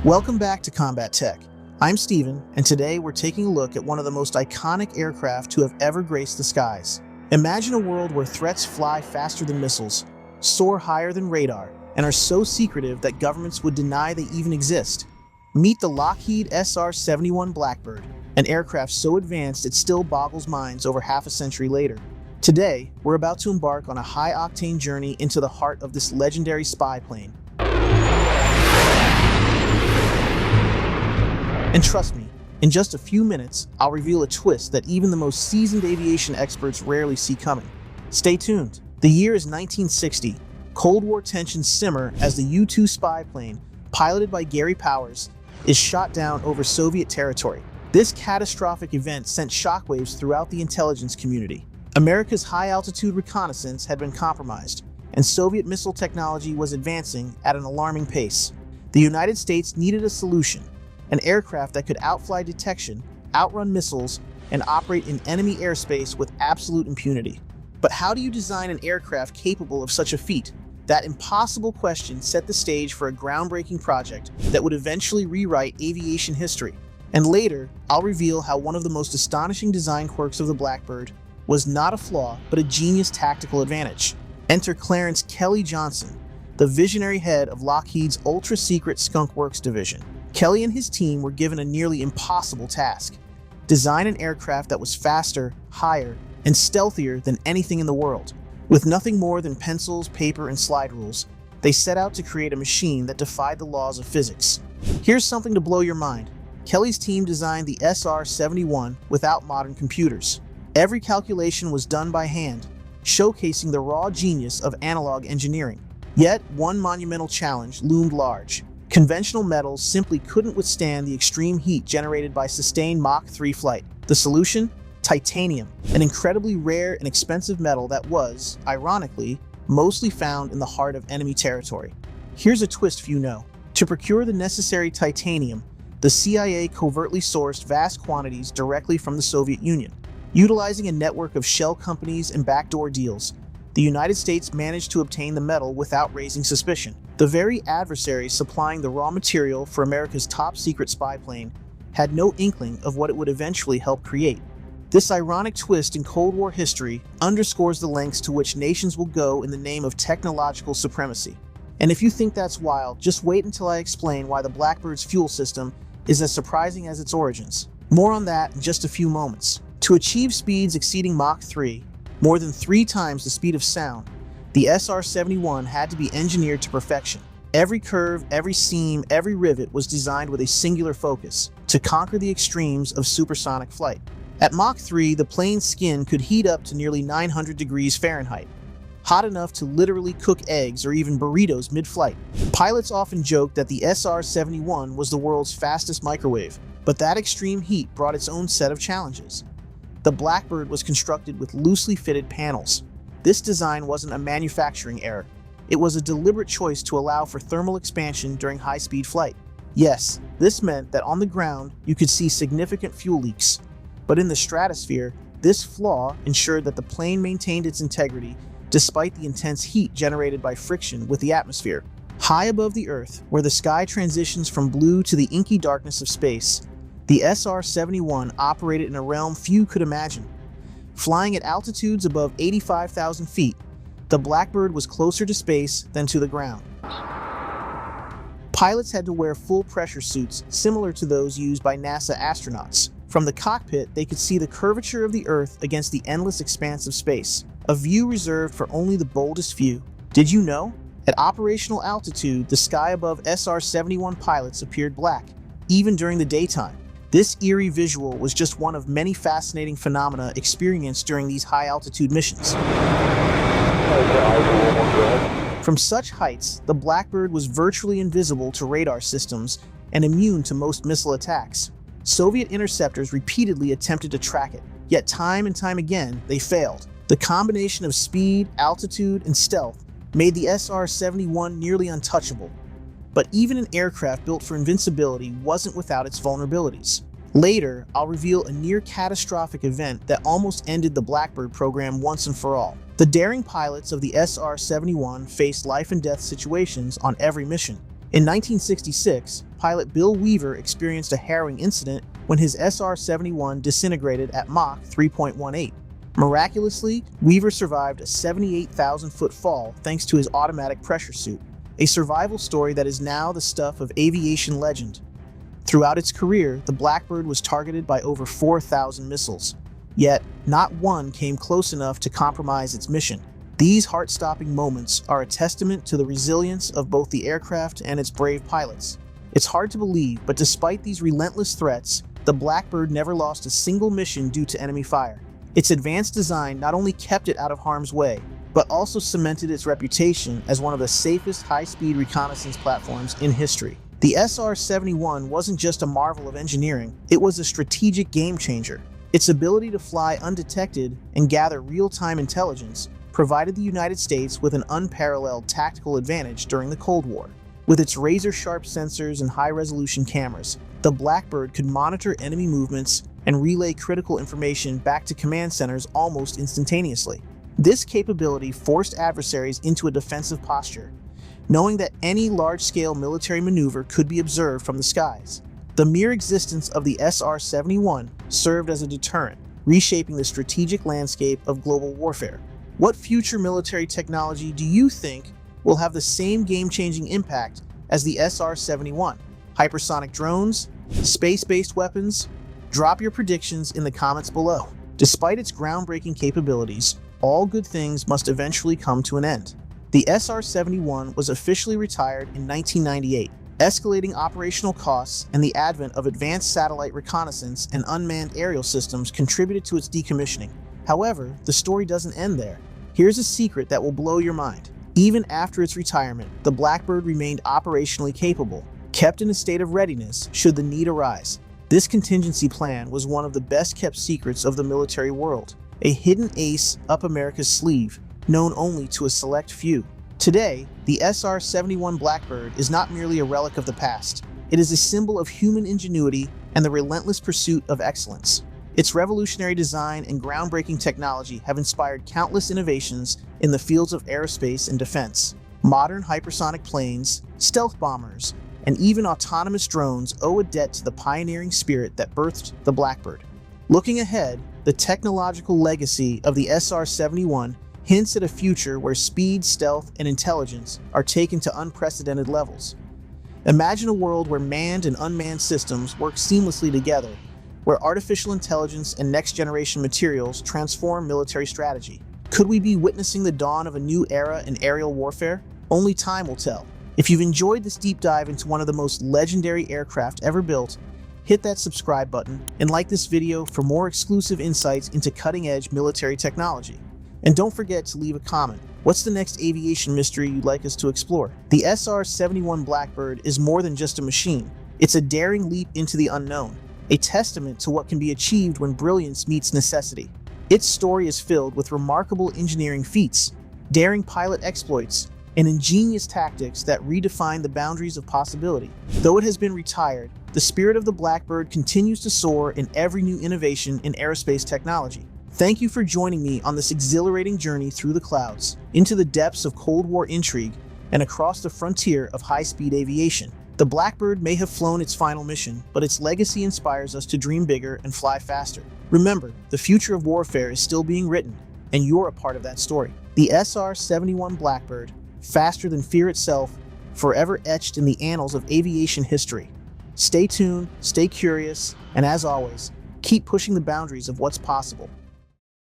Welcome back to Combat Tech. I'm Steven, and today we're taking a look at one of the most iconic aircraft to have ever graced the skies. Imagine a world where threats fly faster than missiles, soar higher than radar, and are so secretive that governments would deny they even exist. Meet the Lockheed SR-71 Blackbird, an aircraft so advanced it still boggles minds over half a century later. Today, we're about to embark on a high-octane journey into the heart of this legendary spy plane. And trust me, in just a few minutes, I'll reveal a twist that even the most seasoned aviation experts rarely see coming. Stay tuned. The year is 1960. Cold War tensions simmer as the U-2 spy plane, piloted by Gary Powers, is shot down over Soviet territory. This catastrophic event sent shockwaves throughout the intelligence community. America's high-altitude reconnaissance had been compromised, and Soviet missile technology was advancing at an alarming pace. The United States needed a solution, an aircraft that could outfly detection, outrun missiles, and operate in enemy airspace with absolute impunity. But how do you design an aircraft capable of such a feat? That impossible question set the stage for a groundbreaking project that would eventually rewrite aviation history. And later, I'll reveal how one of the most astonishing design quirks of the Blackbird was not a flaw, but a genius tactical advantage. Enter Clarence Kelly Johnson, the visionary head of Lockheed's ultra-secret Skunk Works division. Kelly and his team were given a nearly impossible task: design an aircraft that was faster, higher, and stealthier than anything in the world. With nothing more than pencils, paper, and slide rules, they set out to create a machine that defied the laws of physics. Here's something to blow your mind. Kelly's team designed the SR-71 without modern computers. Every calculation was done by hand, showcasing the raw genius of analog engineering. Yet, one monumental challenge loomed large. Conventional metals simply couldn't withstand the extreme heat generated by sustained Mach 3 flight. The solution? Titanium, an incredibly rare and expensive metal that was, ironically, mostly found in the heart of enemy territory. Here's a twist few know. To procure the necessary titanium, the CIA covertly sourced vast quantities directly from the Soviet Union. Utilizing a network of shell companies and backdoor deals, the United States managed to obtain the metal without raising suspicion. The very adversaries supplying the raw material for America's top-secret spy plane had no inkling of what it would eventually help create. This ironic twist in Cold War history underscores the lengths to which nations will go in the name of technological supremacy. And if you think that's wild, just wait until I explain why the Blackbird's fuel system is as surprising as its origins. More on that in just a few moments. To achieve speeds exceeding Mach 3, more than 3 times the speed of sound, the SR-71 had to be engineered to perfection. Every curve, every seam, every rivet was designed with a singular focus: to conquer the extremes of supersonic flight. At Mach 3, the plane's skin could heat up to nearly 900 degrees Fahrenheit, hot enough to literally cook eggs or even burritos mid-flight. Pilots often joked that the SR-71 was the world's fastest microwave, but that extreme heat brought its own set of challenges. The Blackbird was constructed with loosely fitted panels. This design wasn't a manufacturing error. It was a deliberate choice to allow for thermal expansion during high-speed flight. Yes, this meant that on the ground, you could see significant fuel leaks. But in the stratosphere, this flaw ensured that the plane maintained its integrity despite the intense heat generated by friction with the atmosphere. High above the Earth, where the sky transitions from blue to the inky darkness of space, the SR-71 operated in a realm few could imagine. Flying at altitudes above 85,000 feet, the Blackbird was closer to space than to the ground. Pilots had to wear full pressure suits similar to those used by NASA astronauts. From the cockpit, they could see the curvature of the Earth against the endless expanse of space, a view reserved for only the boldest few. Did you know? At operational altitude, the sky above SR-71 pilots appeared black, even during the daytime. This eerie visual was just one of many fascinating phenomena experienced during these high-altitude missions. From such heights, the Blackbird was virtually invisible to radar systems and immune to most missile attacks. Soviet interceptors repeatedly attempted to track it, yet time and time again, they failed. The combination of speed, altitude, and stealth made the SR-71 nearly untouchable. But even an aircraft built for invincibility wasn't without its vulnerabilities. Later, I'll reveal a near-catastrophic event that almost ended the Blackbird program once and for all. The daring pilots of the SR-71 faced life-and-death situations on every mission. In 1966, pilot Bill Weaver experienced a harrowing incident when his SR-71 disintegrated at Mach 3.18. Miraculously, Weaver survived a 78,000-foot fall thanks to his automatic pressure suit, a survival story that is now the stuff of aviation legend. Throughout its career, the Blackbird was targeted by over 4,000 missiles, yet not one came close enough to compromise its mission. These heart-stopping moments are a testament to the resilience of both the aircraft and its brave pilots. It's hard to believe, but despite these relentless threats, the Blackbird never lost a single mission due to enemy fire. Its advanced design not only kept it out of harm's way, but also cemented its reputation as one of the safest high-speed reconnaissance platforms in history. The SR-71 wasn't just a marvel of engineering, it was a strategic game-changer. Its ability to fly undetected and gather real-time intelligence provided the United States with an unparalleled tactical advantage during the Cold War. With its razor-sharp sensors and high-resolution cameras, the Blackbird could monitor enemy movements and relay critical information back to command centers almost instantaneously. This capability forced adversaries into a defensive posture, knowing that any large-scale military maneuver could be observed from the skies. The mere existence of the SR-71 served as a deterrent, reshaping the strategic landscape of global warfare. What future military technology do you think will have the same game-changing impact as the SR-71? Hypersonic drones? Space-based weapons? Drop your predictions in the comments below. Despite its groundbreaking capabilities, all good things must eventually come to an end. The SR-71 was officially retired in 1998. Escalating operational costs and the advent of advanced satellite reconnaissance and unmanned aerial systems contributed to its decommissioning. However, the story doesn't end there. Here's a secret that will blow your mind. Even after its retirement, the Blackbird remained operationally capable, kept in a state of readiness should the need arise. This contingency plan was one of the best-kept secrets of the military world, a hidden ace up America's sleeve, known only to a select few. Today, the SR-71 Blackbird is not merely a relic of the past. It is a symbol of human ingenuity and the relentless pursuit of excellence. Its revolutionary design and groundbreaking technology have inspired countless innovations in the fields of aerospace and defense. Modern hypersonic planes, stealth bombers, and even autonomous drones owe a debt to the pioneering spirit that birthed the Blackbird. Looking ahead, the technological legacy of the SR-71 hints at a future where speed, stealth, and intelligence are taken to unprecedented levels. Imagine a world where manned and unmanned systems work seamlessly together, where artificial intelligence and next-generation materials transform military strategy. Could we be witnessing the dawn of a new era in aerial warfare? Only time will tell. If you've enjoyed this deep dive into one of the most legendary aircraft ever built, hit that subscribe button and like this video for more exclusive insights into cutting-edge military technology. And don't forget to leave a comment. What's the next aviation mystery you'd like us to explore? The SR-71 Blackbird is more than just a machine. It's a daring leap into the unknown, a testament to what can be achieved when brilliance meets necessity. Its story is filled with remarkable engineering feats, daring pilot exploits, and ingenious tactics that redefine the boundaries of possibility. Though it has been retired, the spirit of the Blackbird continues to soar in every new innovation in aerospace technology. Thank you for joining me on this exhilarating journey through the clouds, into the depths of Cold War intrigue, and across the frontier of high-speed aviation. The Blackbird may have flown its final mission, but its legacy inspires us to dream bigger and fly faster. Remember, the future of warfare is still being written, and you're a part of that story. The SR-71 Blackbird, faster than fear itself, forever etched in the annals of aviation history. Stay tuned, stay curious, and as always, keep pushing the boundaries of what's possible.